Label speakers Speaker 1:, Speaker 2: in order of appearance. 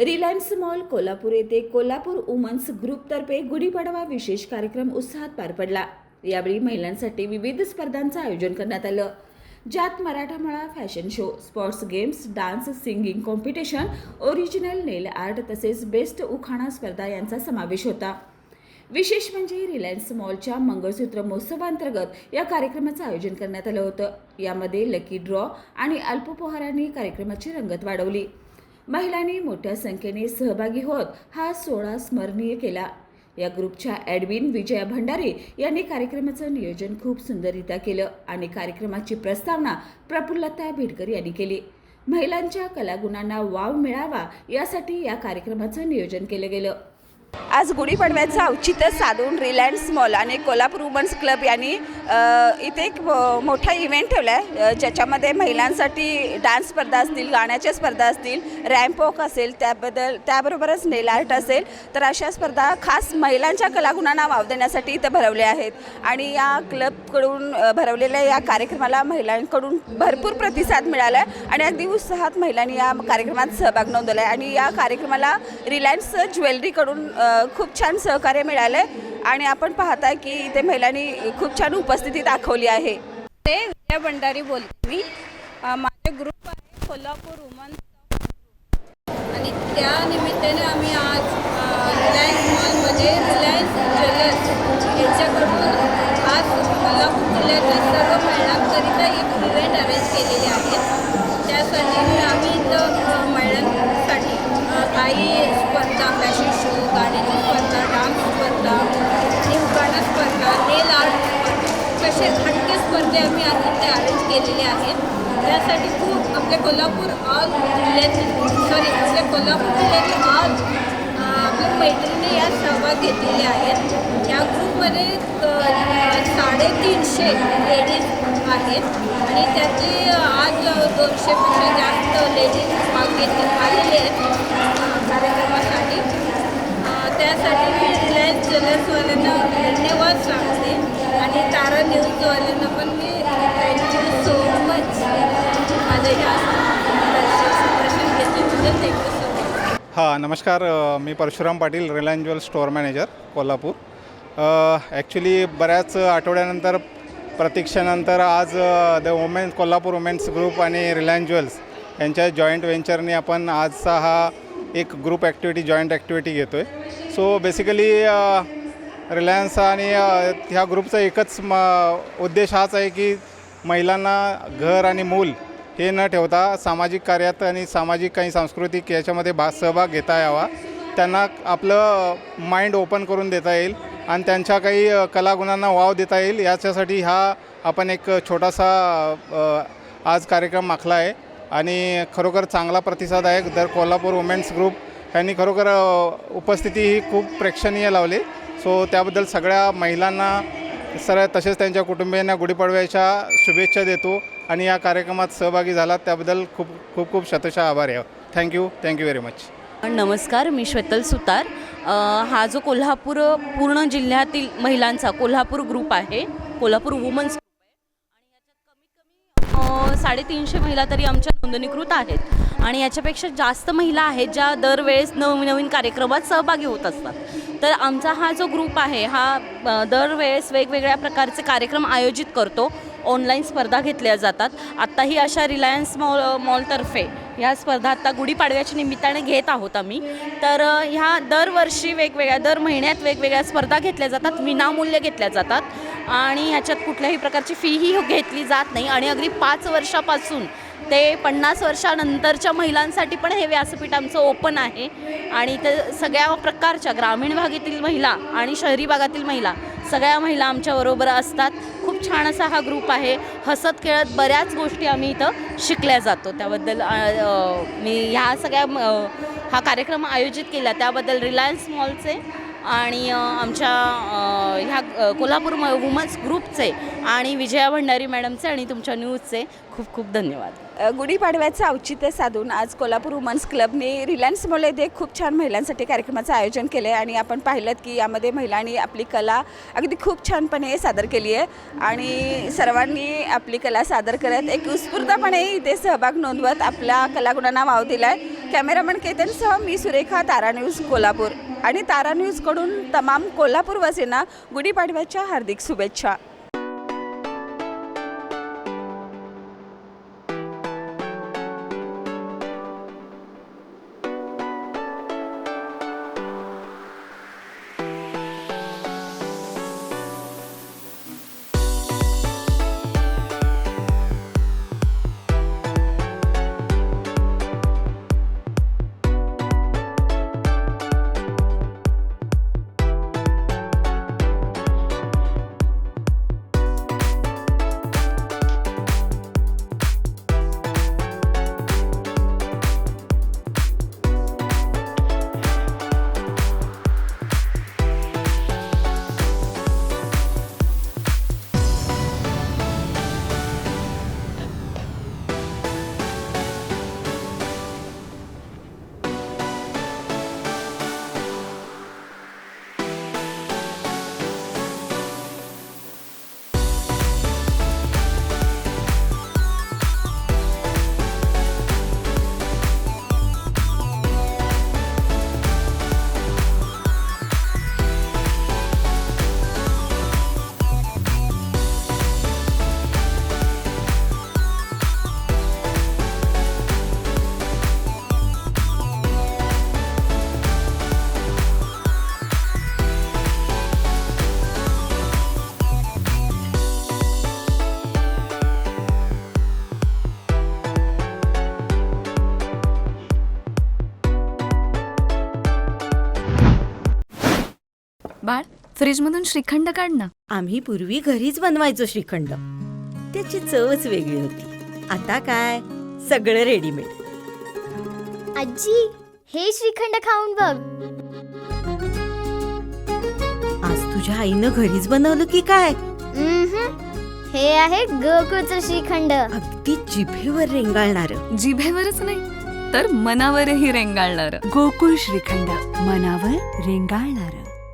Speaker 1: Reliance mall Kolhapur येथे Kolhapur women's ग्रुपतर्फे Gudi Padwa विशेष कार्यक्रम उत्साहात पार पडला। यावेळी महिलांसाठी विविध स्पर्धांचं आयोजन करण्यात आलं, ज्यात मराठमोळा fashion show, sports games, dance, singing competition, original nail art तसेच बेस्ट उखाणा स्पर्धा यांचा समावेश होता। विशेष म्हणजे रिलायन्स मॉलच्या मंगळसूत्र महोत्सवांतर्गत या कार्यक्रमाचं आयोजन करण्यात आलं होतं। यामध्ये लकी ड्रॉ आणि अल्पोपहारांनी कार्यक्रमाची रंगत वाढवली। महिलांनी मोठ्या संख्येने सहभागी होत हा सोहळा स्मरणीय केला। या ग्रुपच्या ॲडमिन विजया भंडारे यांनी कार्यक्रमाचं नियोजन खूप सुंदररित्या केलं आणि कार्यक्रमाची प्रस्तावना प्रफुल्लता भेटकर यांनी केली। महिलांच्या कलागुणांना वाव मिळावा यासाठी या कार्यक्रमाचं नियोजन केलं गेलं।
Speaker 2: आज गुढीपाडव्याचं औचित्य साधून रिलायन्स मॉल आणि कोल्हापूर वुमन्स क्लब यांनी इथे एक मोठा इव्हेंट ठेवला आहे, ज्याच्यामध्ये महिलांसाठी डान्स स्पर्धा असतील, गाण्याच्या स्पर्धा असतील, रॅम्प वॉक असेल, त्याबरोबरच नेल आर्ट असेल, तर अशा स्पर्धा खास महिलांच्या कलागुणांना वाव देण्यासाठी इथं भरवल्या आहेत। आणि या क्लबकडून भरवलेल्या या कार्यक्रमाला महिलांकडून भरपूर प्रतिसाद मिळाला आहे आणि अगदी उत्साहात महिलांनी या कार्यक्रमात सहभाग नोंदवला आहे। आणि या कार्यक्रमाला रिलायन्स ज्वेलरीकडून खूप छान सहकार्य मिळालं आहे आणि आपण पाहताय की इथे महिलांनी खूप छान उपस्थिती दाखवली आहे।
Speaker 3: ते विजया भंडारी बोलते मी। माझे ग्रुप आहे कोल्हापूर वुमन्स आणि त्या निमित्ताने आम्ही आज रिलायन्स मॉलमध्ये रिलायन्स ज्वेलर्स यांच्याकडून आज कोल्हापूर जिल्ह्यातील सर्व महिलांकरिता एक इव्हेंट अरेंज केलेले आहे। त्यासाठी आम्ही इथं महिलांसाठी काही स्पर्धा, फॅशन शो, गाण्याची स्पर्धा, डान्स स्पर्धा आणि उखाणा स्पर्धा, नेल आर्ट कसे हटके स्पर्धे आम्ही आज इथे अरेंज केलेले आहेत। त्यासाठी खूप आपल्या कोल्हापूर जिल्ह्यातील आपल्या मैत्रिणी यात सहभाग घेतलेले आहेत। या ग्रुपमध्ये 350 लेडीज आहेत आणि त्यातली आज 200पेक्षा जास्त लेडीज भाग आलेले आहेत कार्यक्रमासाठी। त्यासाठी मी रिलायन्स ज्वेलर्सवाल्यांना धन्यवाद सांगते आणि तारा न्यूजवाल्यांना पण मी थँक्यू सो मच माझं ह्या दर्शन घेतल्याबद्दल थँक्यू सो मच।
Speaker 4: हां, नमस्कार। मी Parshuram Patil, Reliance Jewels store manager Kolhapur. Actually बऱ्याच आठवड्यानंतर प्रतीक्षेनंतर आज कोल्हापूर वुमेन्स ग्रुप आणि रिलायन्स ज्वेल्स यांच्या जॉईंट व्हेंचरने आपण आजचा हा एक ग्रुप ॲक्टिव्हिटी, जॉईंट ॲक्टिव्हिटी घेतो आहे। सो बेसिकली रिलायन्स आणि ह्या ग्रुपचा एकच उद्देश हाच आहे की महिलांना घर आणि मूल हे न ठेवता सामाजिक कार्यात आणि सामाजिक काही सांस्कृतिक याच्यामध्ये सहभाग घेता यावा, त्यांना आपलं माइंड ओपन करून देता येईल आणि त्यांच्या काही कलागुणांना वाव देता येईल, याच्यासाठी हा आपण एक छोटासा आज कार्यक्रम आखला आहे आणि खरोखर चांगला प्रतिसाद आहे। कोल्हापूर वुमेन्स ग्रुप यांनी खरोखर उपस्थिती ही खूप प्रेक्षणीय लावली। सो त्याबद्दल सगळ्या महिलांना तसेच त्यांच्या कुटुंबियांना गुढीपाडव्याच्या शुभेच्छा देतो आणि या कार्यक्रमात सहभागी झालात त्याबद्दल खूप खूप खूप शतशः आभारी आहे। Thank you very much.
Speaker 5: नमस्कार, मी श्वेतल सुतार। हा जो कोल्हापूर पूर्ण जिल्ह्यातील महिलांचा कोल्हापूर ग्रुप आहे, कोल्हापूर वुमन्स ग्रुप आहे आणि याच्यात कमीत कमी 350 महिला तरी आमच्या नोंदणीकृत आहेत आणि याच्यापेक्षा जास्त महिला आहेत ज्या दरवेळेस नवीन कार्यक्रमात सहभागी होत असतात। तर आमचा हा जो ग्रुप आहे हा दरवेळेस वेगवेगळ्या प्रकारचे कार्यक्रम आयोजित करतो। ऑनलाईन स्पर्धा घेतल्या जातात। आत्ताही अशा रिलायन्स मॉलतर्फे ह्या स्पर्धा आत्ता गुढीपाडव्याच्या निमित्ताने घेत आहोत आम्ही। तर ह्या दरवर्षी दर महिन्यात वेगवेगळ्या स्पर्धा घेतल्या जातात, विनामूल्य घेतल्या जातात आणि ह्याच्यात कुठल्याही प्रकारची फीही घेतली जात नाही आणि अगदी 5 वर्षापासून ते 50 वर्षानंतरच्या महिलांसाठी पण हे व्यासपीठ आमचं ओपन आहे आणि ते सगळ्या प्रकारच्या ग्रामीण भागातील महिला आणि शहरी भागातील महिला सगळ्या महिला आमच्याबरोबर असतात। खूप छान असा हा ग्रुप आहे। हसत खेळत बऱ्याच गोष्टी आम्ही इथं शिकल्या जातो। त्याबद्दल मी हा कार्यक्रम आयोजित केला त्याबद्दल रिलायन्स मॉलचे आणि आमच्या ह्या कोल्हापूर वुमन्स ग्रुपचे आणि विजया भंडारी मॅडमचे आणि तुमच्या न्यूजचे खूप खूप धन्यवाद।
Speaker 2: गुढीपाडव्याचं औचित्य साधून आज कोल्हापूर वुमन्स क्लबने रिलायन्स मॉल येथे खूप छान महिलांसाठी कार्यक्रमाचं आयोजन केलं आहे आणि आपण पाहिलं की यामध्ये महिलांनी आपली कला अगदी खूप छानपणे सादर केली आहे आणि सर्वांनी आपली कला सादर करत एक उत्स्फूर्तपणे इथे सहभाग नोंदवत आपल्या कलागुणांना वाव दिला आहे। कॅमेरामन केतनसह मी सुरेखा, तारा न्यूज कोल्हापूर. आणि तारा न्यूजकडून तमाम कोल्हापूरवासींना गुढीपाडव्याच्या हार्दिक शुभेच्छा.
Speaker 6: बाळ, फ्रीजमधून श्रीखंड काढ ना.
Speaker 7: आम्ही पूर्वी घरीच बनवायचो श्रीखंड. त्याची चवच वेगळी होती. आता काय सगळं रेडीमेड.
Speaker 8: आजी, हे श्रीखंड खाऊन बघ.
Speaker 7: आज तुझ्या आईनं घरीच बनवलं की काय?
Speaker 8: हे आहे गोकुळचं श्रीखंड.
Speaker 7: अगदी जिभेवर रेंगाळणार.
Speaker 6: जिभेवरच नाही तर मनावरही रेंगाळणार.
Speaker 9: गोकुळ श्रीखंड, मनावर रेंगाळणार.